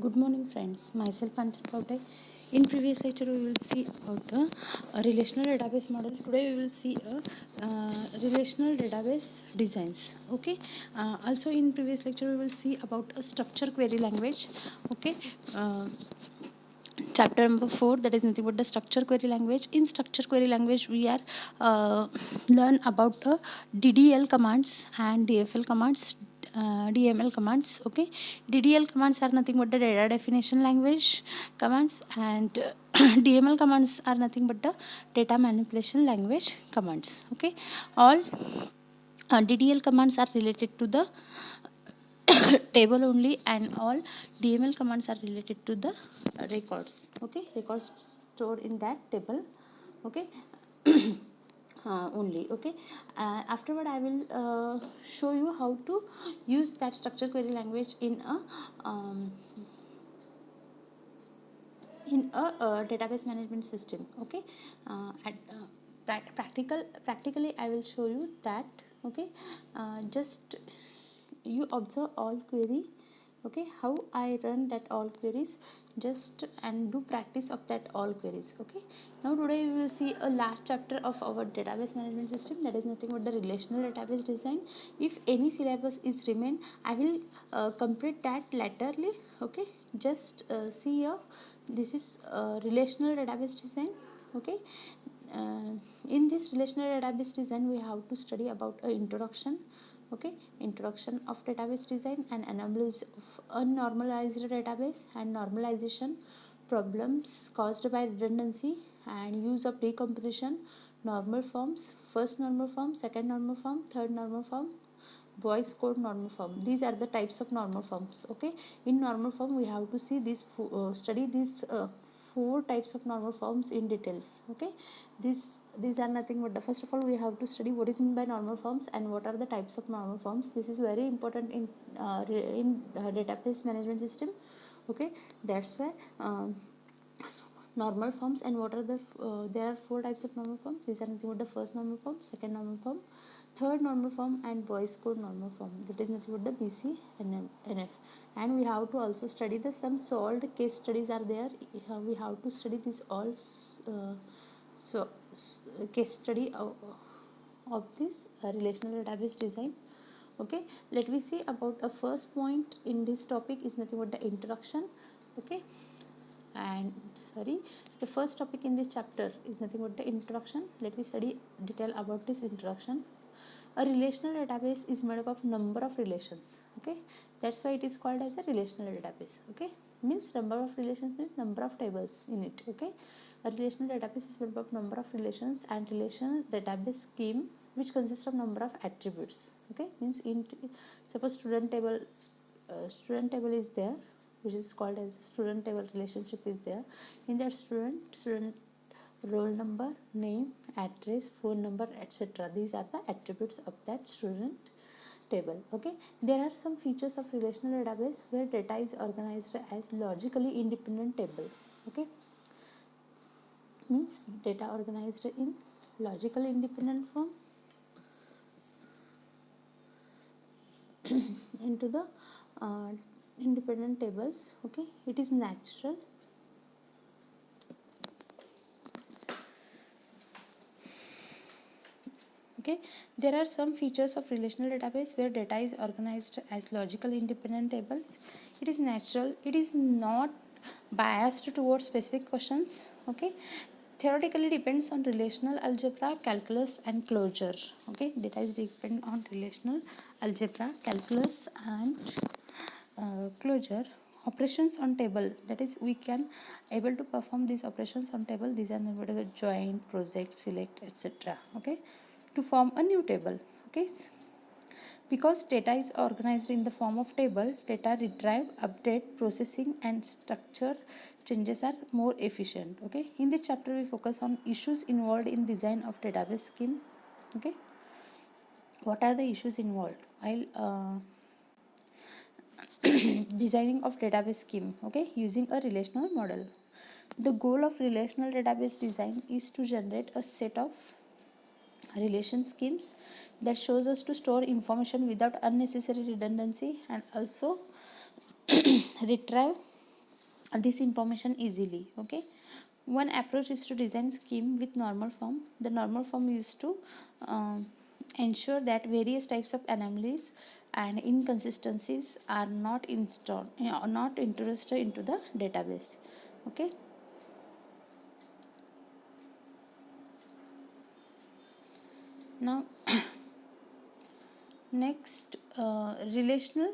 Good morning friends, myself Kanchan Paute. In previous lecture we will see about a relational database model. Today we will see a relational database designs. Okay. Also in previous lecture we will see about a structure query language. Okay. Chapter number 4, that is nothing but the structure query language. In structure query language we are learn about DDL commands and DFL commands, DML commands. Okay, DDL commands are nothing but the data definition language commands, and DML commands are nothing but the data manipulation language commands. Okay, all DDL commands are related to the table only, and all DML commands are related to the records. Okay, records stored in that table. Okay. Only. Okay. Afterward I will show you how to use that structure query language in a database management system. Okay. Practically I will show you that. Okay. Just you observe all query. Okay, how I run that all queries, just and do practice of that all queries. Okay, now today we will see a last chapter of our database management system, that is nothing but the relational database design. If any syllabus is remain, I will complete that laterally. Okay, just see here, this is relational database design. Okay, uh, in this relational database design we have to study about a introduction. Okay, introduction of database design and anomalies of unnormalized database and normalization, problems caused by redundancy and use of decomposition, normal forms, first normal form, second normal form, third normal form, Boyce code normal form. These are the types of normal forms. Okay, in normal form we have to see this study these 4 types of normal forms in details. Okay, these are nothing but the, first of all we have to study what is meant by normal forms and what are the types of normal forms. This is very important in database management system. Okay, that's why normal forms, and what are the there are 4 types of normal forms. These are nothing but the first normal form, second normal form, third normal form, and Boyce code normal form. That is nothing but the BC and NF. And we have to also study the some solved case studies are there. We have to study this all so case study of this relational database design. Okay, let me see about a first point in this topic is nothing but the introduction. Okay, and sorry, the first topic in this chapter is nothing but the introduction. Let me study detail about this introduction. A relational database is made up of number of relations. Okay, that's why it is called as a relational database. Okay, means number of relations means number of tables in it. Okay, a relational database is made up of number of relations, and relational database scheme which consists of number of attributes. Okay, means in suppose student table is there, which is called as student table relationship is there. In that student roll number, name, address, phone number, etc. These are the attributes of that student table. Okay, there are some features of relational database where data is organized as logically independent table. Okay, means data organized in logical independent form into the uh, independent tables. Okay, it is natural. Okay, there are some features of relational database where data is organized as logical independent tables. It is natural, it is not biased towards specific questions. Okay, theoretically depends on relational algebra, calculus, and closure. Okay, data is depend on relational algebra, calculus, and closure. Operations on table, that is we can able to perform these operations on table. These are the join, project, select, etc. Okay, to form a new table. Okay, because data is organized in the form of table, data retrieve, update, processing, and structure changes are more efficient. Okay, in this chapter we focus on issues involved in design of database scheme. Okay, what are the issues involved? I'll designing of database scheme. Okay, using a relational model. The goal of relational database design is to generate a set of relation schemes that shows us to store information without unnecessary redundancy, and also retrieve this information easily. Okay, one approach is to design scheme with normal form. The normal form used to um, ensure that various types of anomalies and inconsistencies are not installed, not introduced into the database. Okay, now next, relational.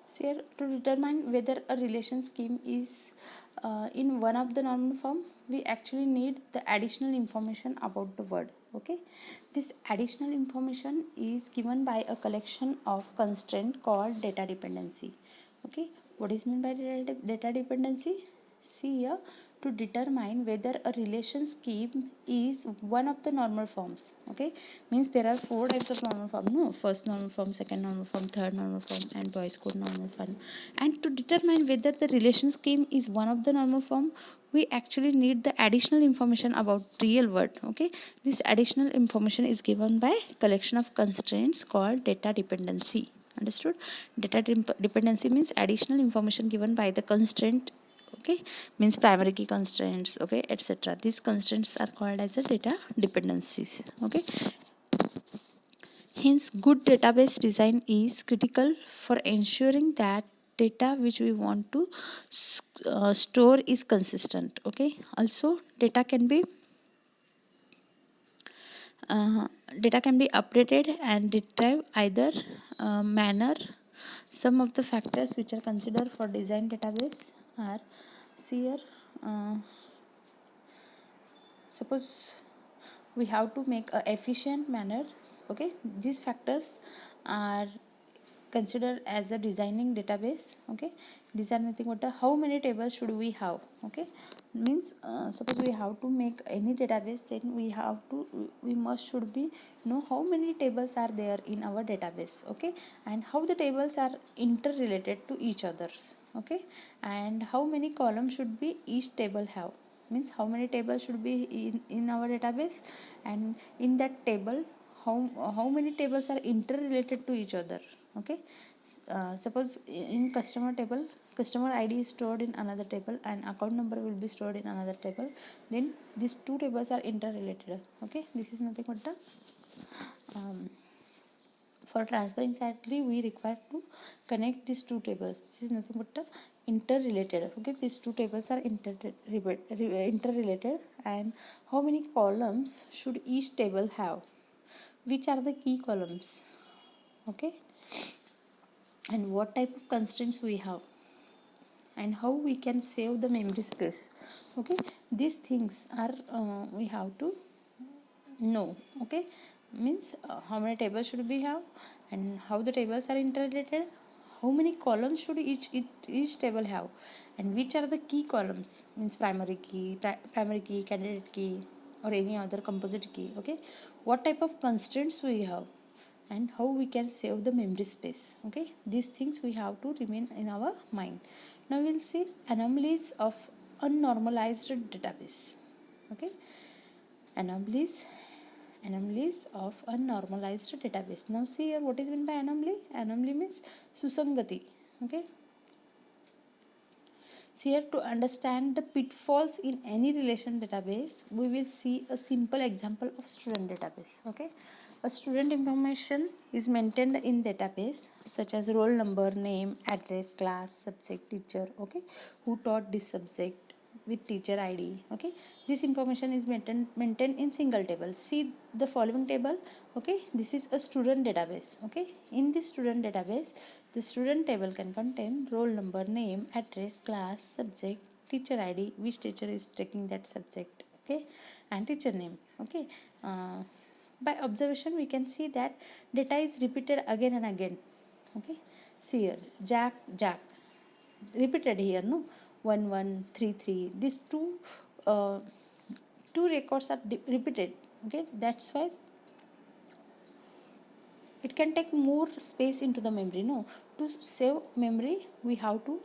So here, to determine whether a relation scheme is in one of the normal form, we actually need the additional information about the word. Okay, this additional information is given by a collection of constraint called data dependency. Okay, what is meant by data dependency? See here, to determine whether a relation scheme is one of the normal forms. Okay, means there are four types of normal form, no, first normal form, second normal form, third normal form, and Boyce code normal form. And to determine whether the relation scheme is one of the normal form, we actually need the additional information about real word. Okay, this additional information is given by collection of constraints called data dependency. Understood? Data dependency means additional information given by the constraint. Okay, means primary key constraints, okay, etc. These constraints are called as a data dependencies. Okay, hence good database design is critical for ensuring that data which we want to store is consistent. Okay, also uh, data can be updated and retrieved either manner. Some of the factors which are considered for design database are, see here, uh, suppose we have to make a efficient manner. Okay, these factors are considered as a designing database. Okay, these are nothing but how many tables should we have. Okay, means suppose we have to make any database, then we must should be know how many tables are there in our database. Okay, and how the tables are interrelated to each others. Okay, and how many columns should be each table have, means how many tables should be in our database, and in that table how many tables are interrelated to each other. Okay, suppose in customer table, customer id is stored in another table and account number will be stored in another table, then these two tables are interrelated. Okay, this is nothing but the um, for transferring exactly we require to connect these two tables. This is nothing but interrelated. Okay, these two tables are interrelated, and how many columns should each table have, which are the key columns. Okay, and what type of constraints we have, and how we can save the memory space. Okay, these things are we have to know. Okay, means how many tables should we have, and how the tables are interrelated, how many columns should each table have, and which are the key columns, means primary key, candidate key, or any other composite key. Okay, what type of constraints we have, and how we can save the memory space. Okay, these things we have to remain in our mind. Now we'll see anomalies of unnormalized database. Okay, anomalies anomalies of unnormalized database. Now see here, what is meant by anomaly? Anomaly means susangati. Okay, so here, to understand the pitfalls in any relation database, we will see a simple example of student database. Okay, a student information is maintained in database such as roll number, name, address, class, subject, teacher. Okay, who taught this subject with teacher ID. Okay, this information is maintained in single table. See the following table. Okay, this is a student database. Okay, in this student database, the student table can contain roll number, name, address, class, subject, teacher ID, which teacher is taking that subject. Okay, and teacher name. Okay, by observation we can see that data is repeated again and again. Okay, see here, Jack repeated here, no, 1133, these uh, two records are repeated. Okay, that's why it can take more space into the memory. No, to save memory we have to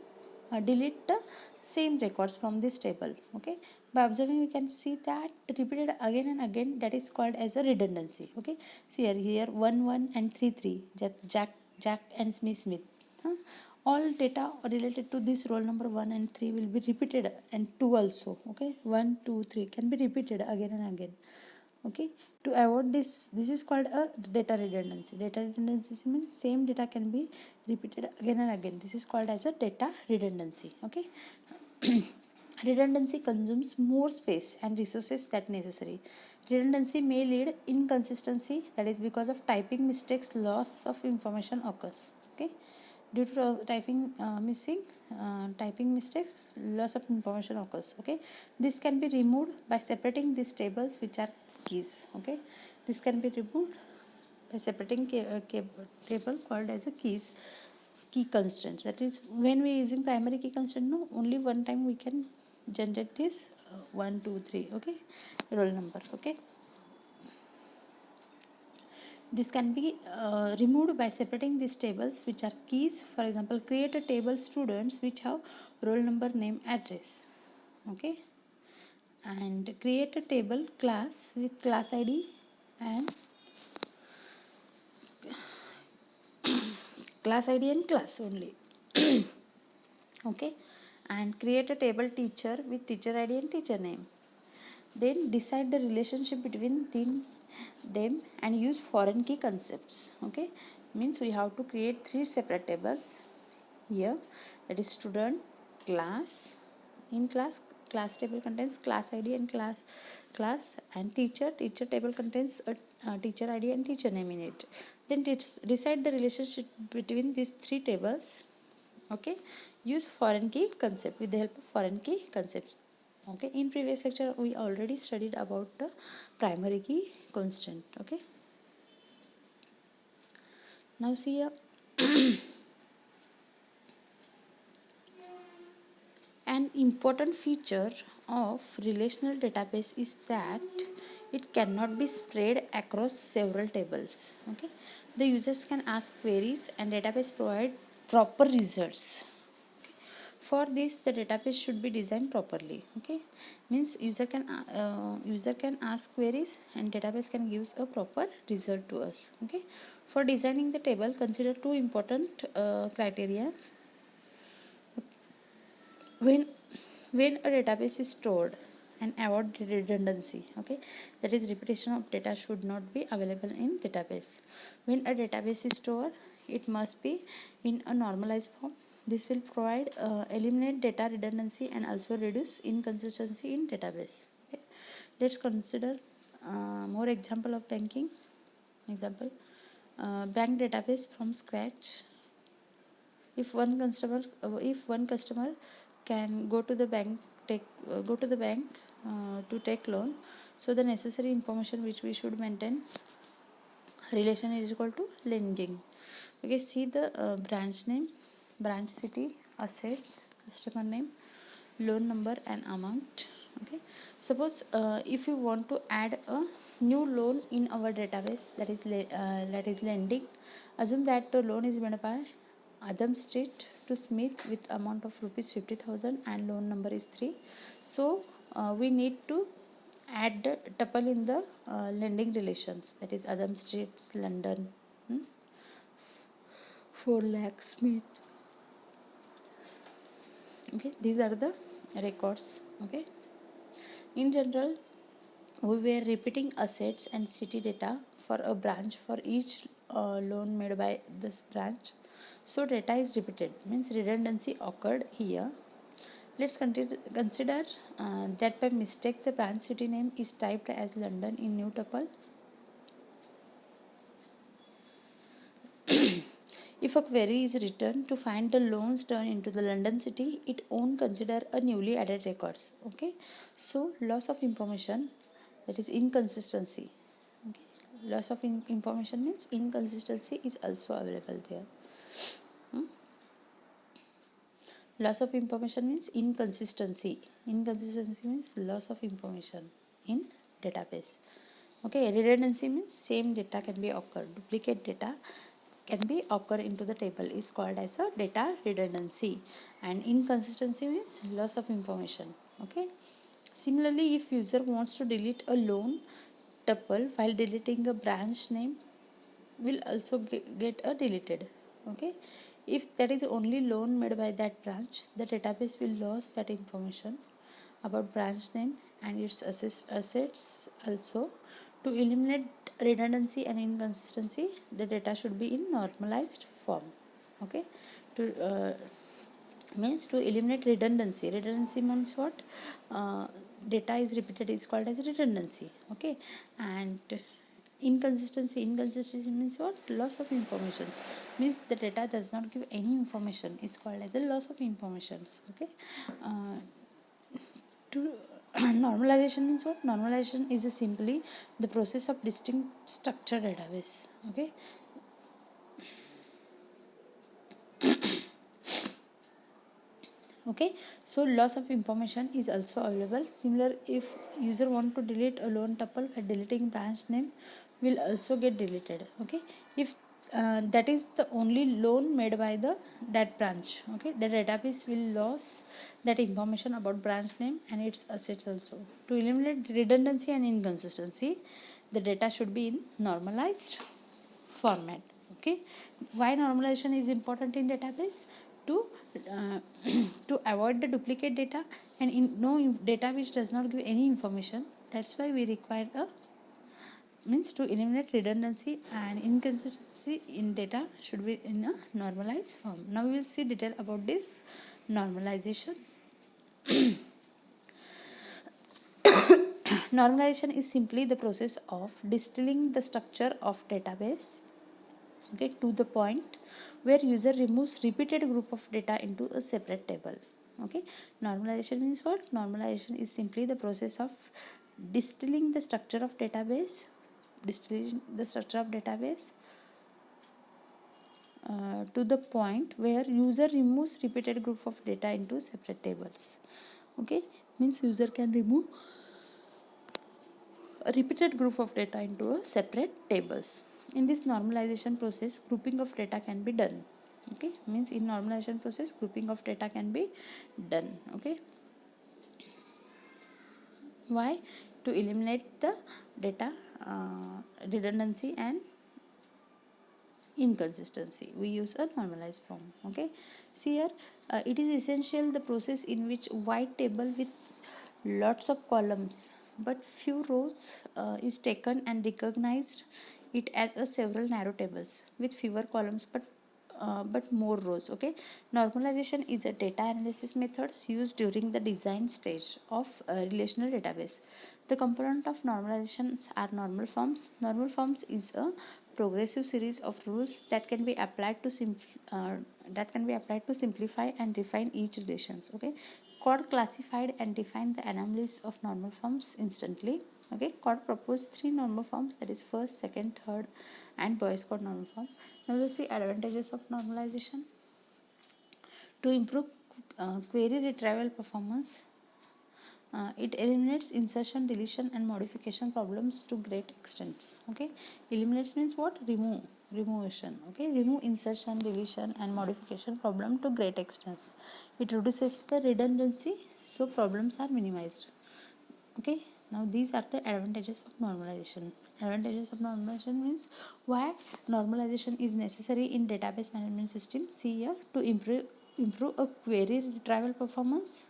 delete the same records from this table. Okay, by observing we can see that repeated again and again, that is called as a redundancy. Okay, see here, 11 and 33, Jack Jack and Smith. All data related to this roll number 1 and 3 will be repeated, and 2 also. Okay, 1, 2, 3 can be repeated again and again. Okay, to avoid this is called a data redundancy. Data redundancy means same data can be repeated again and again. This is called as a data redundancy. Okay. Redundancy consumes more space and resources than necessary. Redundancy may lead inconsistency, that is because of typing mistakes, loss of information occurs. Okay, due to typing mistakes, loss of information occurs. Okay, this can be removed by separating these tables, which are keys. Okay, this can be removed by separating table called as a key constraints. That is, when we are using primary key constraint, no, only one time we can generate this 1 2 3. Okay, roll number. Okay, this can be removed by separating these tables, which are keys. For example, create a table students which have roll number, name, address. Okay, and create a table class with class id and class only. Okay, and create a table teacher with teacher id and teacher name. Then decide the relationship between them and use foreign key concepts. Okay, means we have to create 3 separate tables here, that is student, class. In class table contains class id and class and teacher table contains a teacher id and teacher name in it. Then decide the relationship between these 3 tables. Okay, use foreign key concept with the help of foreign key concepts. Okay, in previous lecture we already studied about the primary key constant. Okay, now see here. An important feature of relational database is that it cannot be spread across several tables. Okay, the users can ask queries and database provide proper results. For this, the database should be designed properly. Okay, means user can ask queries and database can give a proper result to us. Okay, for designing the table, consider 2 important criteria. When when a database is stored, and avoid redundancy. Okay, that is, repetition of data should not be available in database. When a database is stored, it must be in a normalized form. This will provide eliminate data redundancy and also reduce inconsistency in database. Okay, let's consider more example of banking. Example, bank database from scratch. If one customer can go to the bank, to take loan, so the necessary information which we should maintain, relation is equal to lending. Okay, see the branch name, branch city, assets, customer name, loan number and amount. Okay, suppose if you want to add a new loan in our database, that is lending. Assume that the loan is made by Adam Street to Smith with amount of rupees 50,000 and loan number is 3. So we need to add the tuple in the lending relations, that is Adam Street's London, 4 lakh Smith. Okay, these are the records. Okay, in general, we were repeating assets and city data for a branch for each loan made by this branch. So data is repeated, means redundancy occurred here. Let's consider that by mistake the branch city name is typed as London in new tuple. If a query is written to find the loans done into the London city, it won't consider a newly added records. Okay, so loss of information, that is inconsistency. Okay, loss of information means inconsistency is also available there. Hmm? Loss of information means inconsistency. Inconsistency means loss of information in database. Okay, redundancy means same data can be occurred. Duplicate data can be occur into the table is called as a data redundancy, and inconsistency means loss of information. Okay. Similarly, if user wants to delete a loan tuple while deleting a branch name, will also get a deleted. Okay, if that is only loan made by that branch, the database will lose that information about branch name and its assets also. To eliminate redundancy and inconsistency, the data should be in normalized form. Okay, to means to eliminate redundancy. Redundancy means what? Data is repeated is called as redundancy. Okay, and inconsistency means what? Loss of informations, means the data does not give any information, it's called as a loss of informations. Okay, to normalization means what? Normalization is simply the process of distinct structured database. Okay, okay, so loss of information is also available. Similar, if user want to delete a loan tuple, by deleting branch name will also get deleted. Okay, if that is the only loan made by the that branch, okay, the database will lose that information about branch name and its assets also. To eliminate redundancy and inconsistency, the data should be in normalized format. Okay, why normalization is important in database? To uh, to avoid the duplicate data and in no data which does not give any information. That's why we require a, means to eliminate redundancy and inconsistency in data should be in a normalized form. Now we will see detail about this normalization. Normalization is simply the process of distilling the structure of database, okay, to the point where user removes repeated group of data into a separate table. Okay, normalization means what? Normalization is simply the process of distilling the structure of database, distilling the structure of database to the point where user removes repeated group of data into separate tables. Okay, means user can remove a repeated group of data into a separate tables. In this normalization process, grouping of data can be done. Okay, means in normalization process, grouping of data can be done. Okay, why? To eliminate the data redundancy and inconsistency, we use a normalized form. Okay, see here, it is essential the process in which wide table with lots of columns but few rows is taken and recognized it as a several narrow tables with fewer columns but more rows. Okay, normalization is a data analysis methods used during the design stage of a relational database. The component of normalizations are normal forms. Normal forms is a progressive series of rules that can be applied to simplify and refine each relations. Okay, Code classified and defined the anomalies of normal forms instantly. Okay, Code proposed three normal forms, that is first, second, third, and Boyce code normal form. Now we'll see advantages of normalization. To improve query retrieval performance, it eliminates insertion, deletion, and modification problems to great extents. Okay, eliminates means what? Removation. Okay, remove insertion, deletion, and modification problem to great extents. It reduces the redundancy, so problems are minimized. Okay, now these are the advantages of normalization. Advantages of normalization means why normalization is necessary in database management system. See here, to improve a query retrieval performance,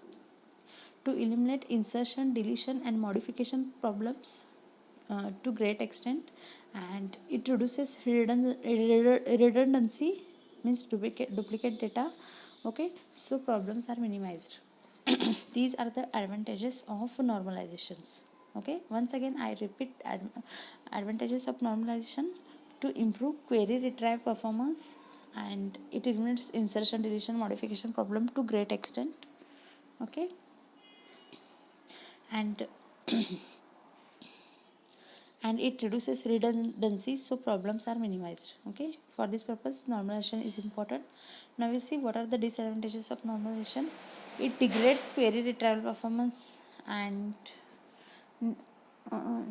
to eliminate insertion, deletion, and modification problems to great extent, and it reduces redundancy, means duplicate data. Okay, so problems are minimized. These are the advantages of normalizations. Okay, once again I repeat, advantages of normalization: to improve query retrieve performance, and it eliminates insertion, deletion, modification problem to great extent. Okay, and and it reduces redundancy, so problems are minimized. Okay, for this purpose normalization is important. Now we see what are the disadvantages of normalization. It degrades query retrieval performance, and uh,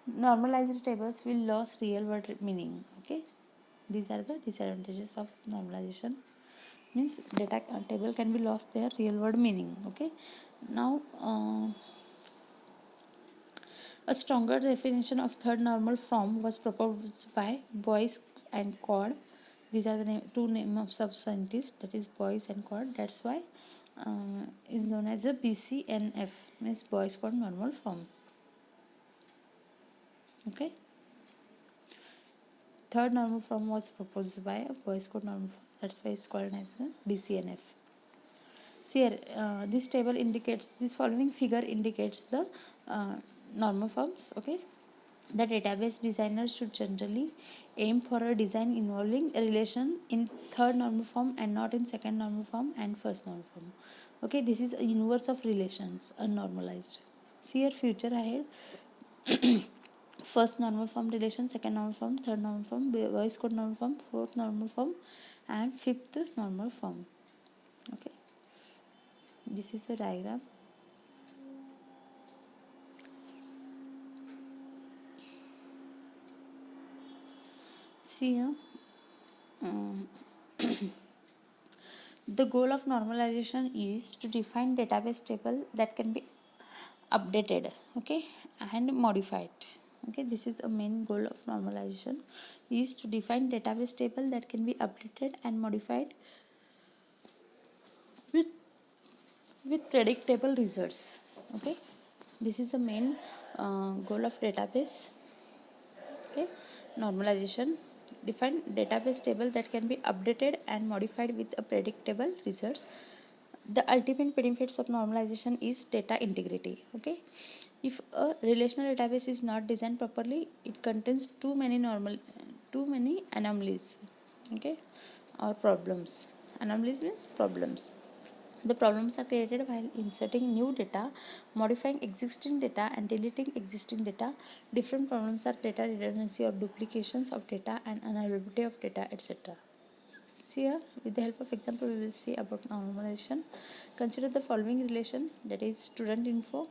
normalized tables will lose real world meaning. Okay, these are the disadvantages of normalization, means data table can be lost their real world meaning. Okay, now a stronger definition of third normal form was proposed by Boyce and Codd. These are the two name of sub scientists, that is boys and quad. That's why is known as a BCNF, means boys quad normal form. Okay. Third normal form was proposed by a boys code normal form. That's why it's called as a BCNF. See here, this table indicates, this following figure indicates the uh, normal forms. Okay. The database designer should generally aim for a design involving a relation in third normal form and not in second normal form and first normal form. Okay, this is a universe of relations, unnormalized. See here, future ahead. First normal form relation, second normal form, third normal form, voice code normal form, fourth normal form, and fifth normal form. Okay, this is a diagram. See here. Um, the goal of normalization is to define database table that can be updated, okay, and modified. Okay, this is a main goal of normalization, is to define database table that can be updated and modified with predictable results. Okay, this is the main goal of database. Okay, normalization, define database table that can be updated and modified with a predictable results. The ultimate benefits of normalization is data integrity. Okay, if a relational database is not designed properly, it contains too many anomalies. Okay, or problems. Anomalies means problems. The problems are created while inserting new data, modifying existing data, and deleting existing data. Different problems are data redundancy or duplications of data and unavailability of data, etc. See here, with the help of example, we will see about normalization. Consider the following relation, that is student info.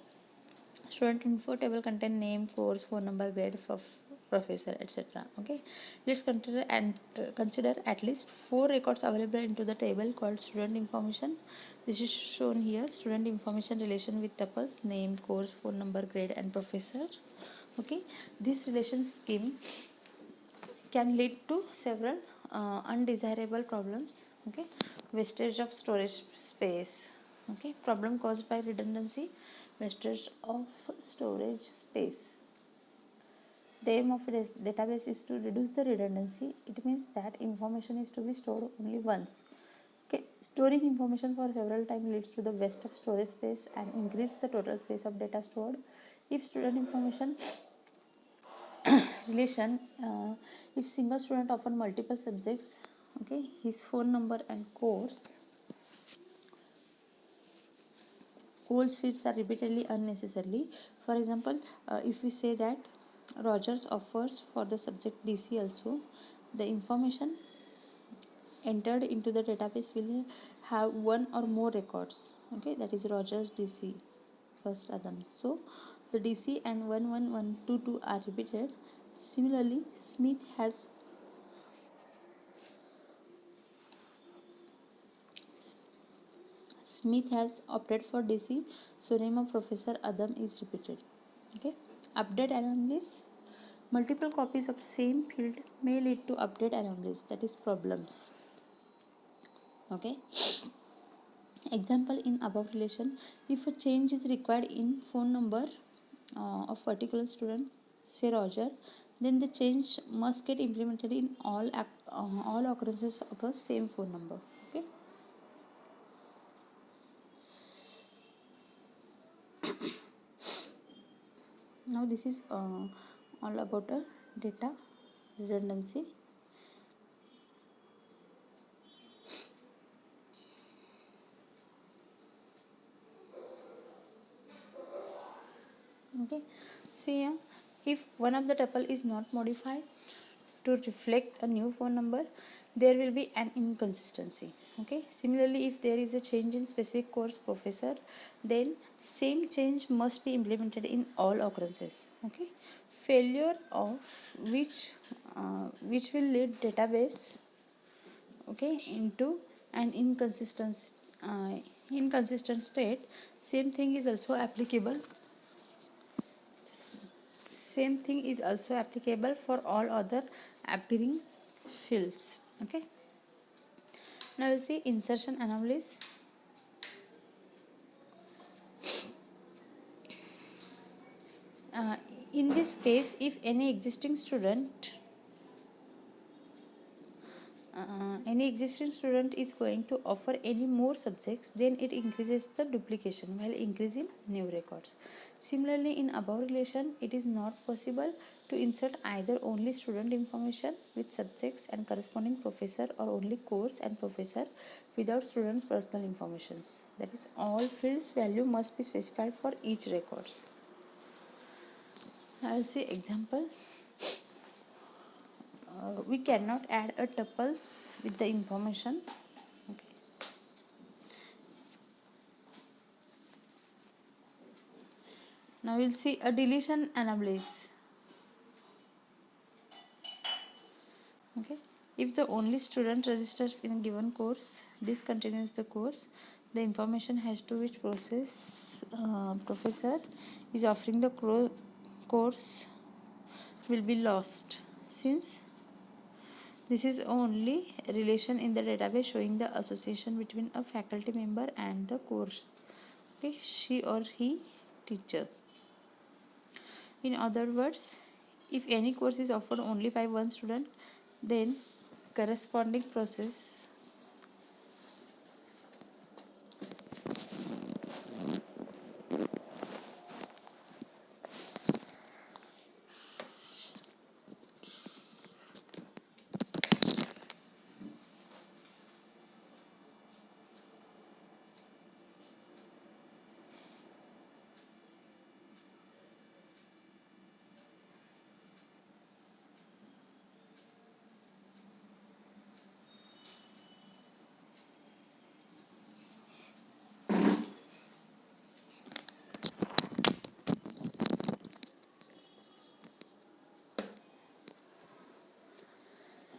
Student info table contain name, course, phone number, grade, professor, etc. Okay, let's consider at least 4 records available into the table called student information. This is shown here. Student information relation with tuples name, course, phone number, grade, and professor. Okay, this relation scheme can lead to several undesirable problems. Okay, wastage of storage space. Okay, problem caused by redundancy, wastage of storage space. The aim of a database is to reduce the redundancy. It means that information is to be stored only once. Okay, storing information for several times leads to the waste of storage space and increase the total space of data stored. If student information relation, if single student offer multiple subjects, okay, his phone number and course feeds are repeatedly unnecessarily. For example, if we say that Rogers offers for the subject DC also, the information entered into the database will have one or more records. Okay, that is Rogers DC first Adam. So the DC and 11122 are repeated. Similarly, Smith has opted for DC, so name of Professor Adam is repeated. Okay, update anomalies. Multiple copies of same field may lead to update anomalies, that is problems. Okay. Example in above relation: if a change is required in phone number of particular student, say Roger, then the change must get implemented in all occurrences of a same phone number. Okay. Now this is all about a data redundancy. Okay, see here, if one of the tuple is not modified to reflect a new phone number, there will be an inconsistency. Okay, similarly, if there is a change in specific course professor, then same change must be implemented in all occurrences. Okay, failure of which will lead database, okay, into an uh, inconsistent state. Same thing is also applicable. Same thing is also applicable for all other appearing fields. Okay, now we'll see insertion anomalies. uh, in this case, if any existing student is going to offer any more subjects, then it increases the duplication while increasing new records. Similarly, in above relation, it is not possible to insert either only student information with subjects and corresponding professor, or only course and professor without students' personal informations. That is, all fields value must be specified for each records. I will see example. We cannot add a tuples with the information. Okay. Now we'll see a deletion anomalies. Okay. If the only student registers in a given course discontinues the course, the information has to which professor is offering the course will be lost, since this is only relation in the database showing the association between a faculty member and the course. Okay, she or he teacher. In other words, if any course is offered only by one student, then corresponding process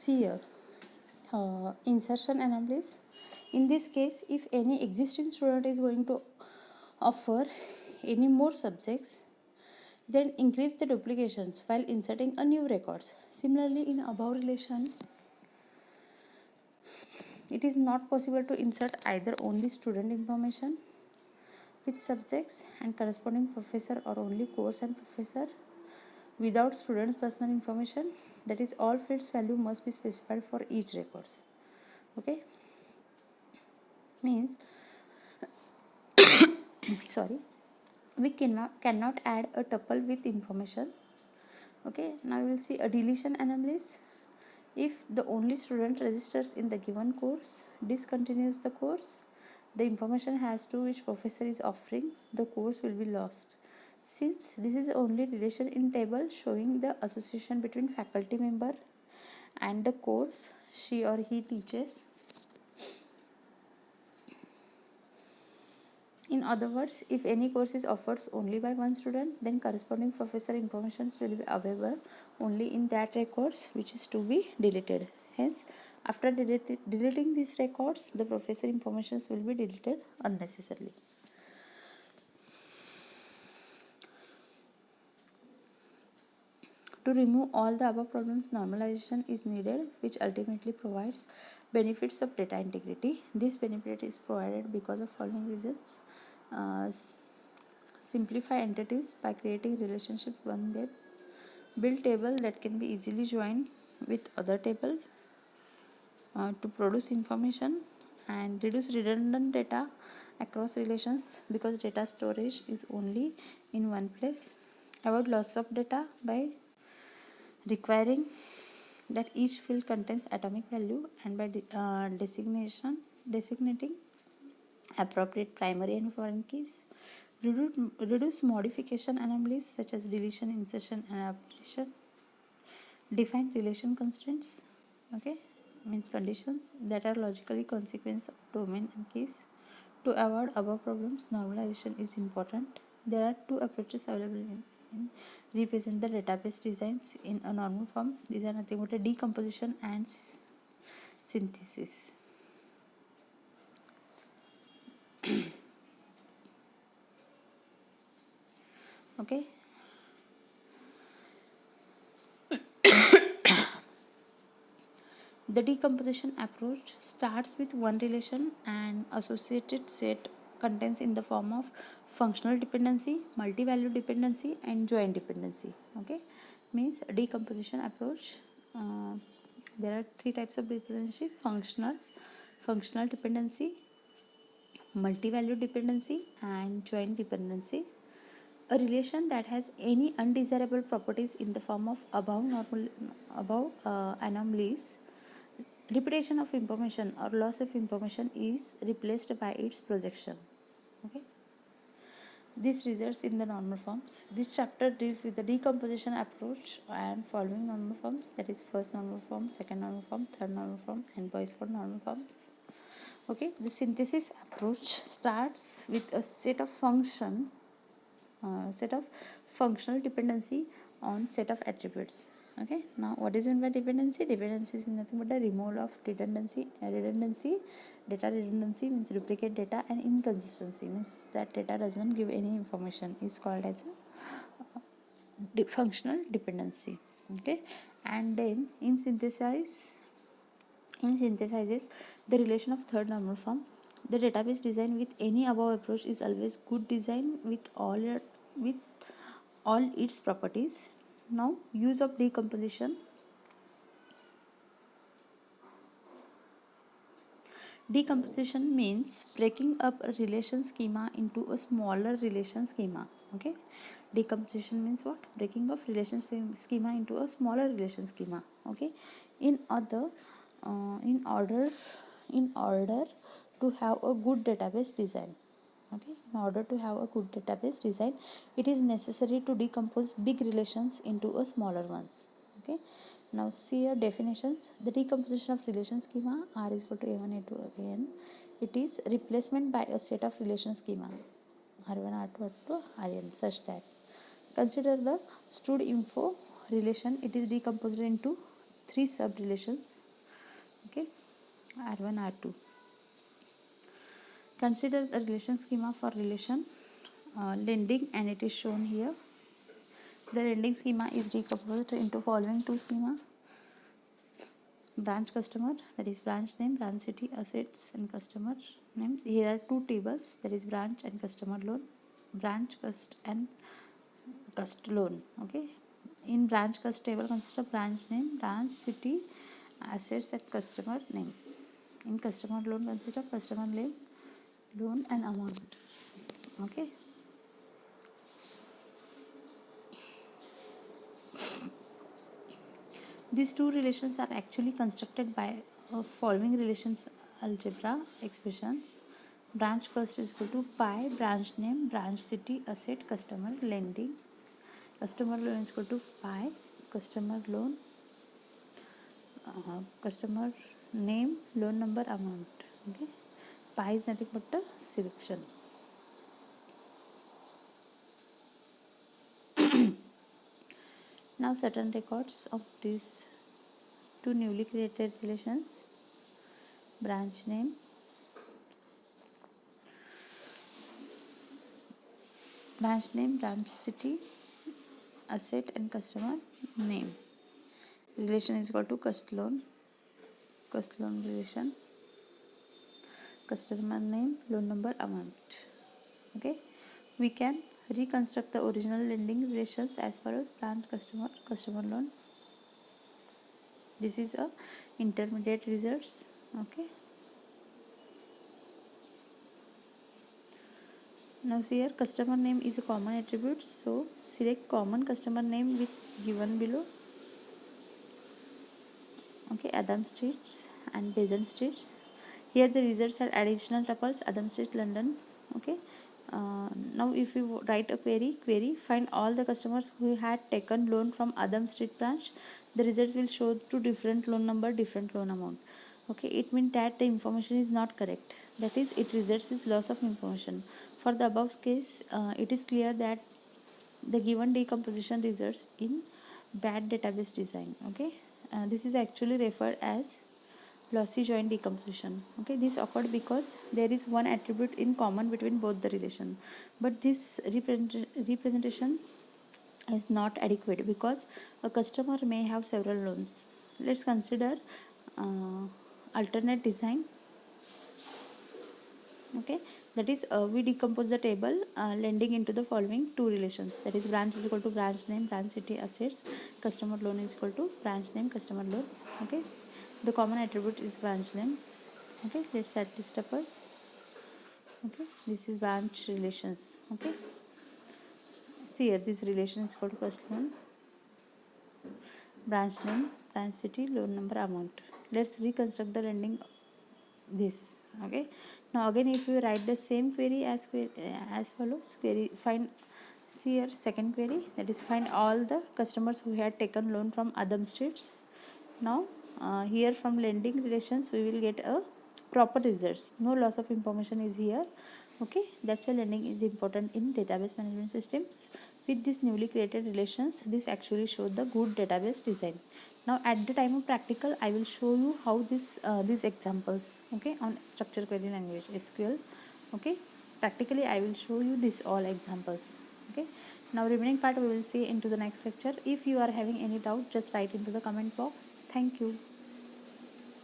see here. Insertion anomalies. In this case, if any existing student is going to offer any more subjects, then increase the duplications while inserting a new records. Similarly, in above relation, it is not possible to insert either only student information with subjects and corresponding professor, or only course and professor without students' personal information. That is, all fields value must be specified for each records. Okay, means sorry, we cannot add a tuple with information. Okay, now we will see a deletion anomalies. If the only student registers in the given course discontinues the course, the information has to which professor is offering the course will be lost, since this is only relation in table showing the association between faculty member and the course she or he teaches. In other words, if any course is offered only by one student, then corresponding professor information will be available only in that records which is to be deleted. Hence, after deleting these records, the professor information will be deleted unnecessarily. To remove all the above problems, normalization is needed, which ultimately provides benefits of data integrity. This benefit is provided because of following reasons. Simplify entities by creating relationship one web. Build table that can be easily joined with other table to produce information, and reduce redundant data across relations because data storage is only in one place. Avoid loss of data by requiring that each field contains atomic value, and by designating appropriate primary and foreign keys. Reduce modification anomalies such as deletion, insertion, and abolition. Define relation constraints. Okay, means conditions that are logically consequence of domain and keys. To avoid above problems, normalization is important. There are two approaches available in represent the database designs in a normal form. These are nothing but a decomposition and synthesis. Okay. The decomposition approach starts with one relation and associated set contains in the form of functional dependency, multi-value dependency and joint dependency. Okay, means decomposition approach. uh, there are three types of dependency: functional dependency, multi-value dependency and joint dependency. A relation that has any undesirable properties in the form of above anomalies, repetition of information or loss of information is replaced by its projection. Okay, this results in the normal forms. This chapter deals with the decomposition approach and following normal forms, that is first normal form, second normal form, third normal form and Boyce code normal forms. Okay, the synthesis approach starts with a set of functional dependency on set of attributes. Okay, now what is meant by dependency? Dependency is nothing but the removal of redundancy. Data redundancy means duplicate data, and inconsistency means that data does not give any information is called as a functional dependency. Okay, and then in synthesizes the relation of third normal form. The database design with any above approach is always good design with all its properties. Now, use of decomposition. Decomposition means breaking up a relation schema into a smaller relation schema. Okay, decomposition means what? Breaking of relation schema into a smaller relation schema. Okay, in other, in order, in order to have a good database design. Okay, in order to have a good database design, it is necessary to decompose big relations into a smaller ones. Okay, now see your definitions. The decomposition of relation schema R is equal to A1 A2 AN. It is replacement by a set of relation schema R1 R2 R2 Rn such that, consider the stud info relation. It is decomposed into three sub relations. Okay, R1 R2. Consider the relation schema for relation lending, and it is shown here. The lending schema is decomposed into following two schema: branch customer, that is branch name, branch city, assets and customer name. Here are two tables, that is branch and customer loan, branch cust and cust loan. Okay, in branch cust table consider branch name, branch city, assets and customer name. In customer loan consider customer name, loan and amount. Okay, these two relations are actually constructed by following relations algebra expressions. Branch cost is equal to pi branch name, branch city, asset, customer, lending. Customer loan is equal to pi customer loan, customer name, loan number, amount. Okay, pi is nothing but a selection. Now certain records of these two newly created relations: branch name, branch city, asset and customer name. Relation is equal to cust loan relation, customer name, loan number, amount. Okay, we can reconstruct the original lending relations as follows: branch customer loan. This is a intermediate results. Okay, now here customer name is a common attribute, so select common customer name with given below. Okay, Adam Streets and Basant Streets. Here the results are additional tuples: Adam Street, London. Okay, now if you write a query find all the customers who had taken loan from Adam Street branch. The results will show to different loan number, different loan amount. Okay, it means that the information is not correct, that is it results is loss of information. For the above case, it is clear that the given decomposition results in bad database design. Okay, this is actually referred as lossy joint decomposition. Okay, this occurred because there is one attribute in common between both the relation, but this representation is not adequate because a customer may have several loans. Let's consider alternate design. Okay, that is we decompose the table lending into the following two relations, that is branch is equal to branch name, branch city, assets, customer loan is equal to branch name, customer loan. Okay, the common attribute is branch name. Okay, let's set this up as, okay, this is branch relations. Okay, see here, this relation is equal to first loan, branch name, branch city, loan number, amount. Let's reconstruct the lending this. Okay, now again if you write the same query as follows, query find, see here second query, that is find all the customers who had taken loan from Adam Streets. Now here from lending relations we will get a proper results, no loss of information is here. Okay, that's why lending is important in database management systems. With this newly created relations, this actually shows the good database design. Now at the time of practical I will show you how this these examples, okay, on structure query language SQL. Okay, practically I will show you this all examples. Okay, now remaining part we will see into the next lecture. If you are having any doubt, just write into the comment box. Thank you.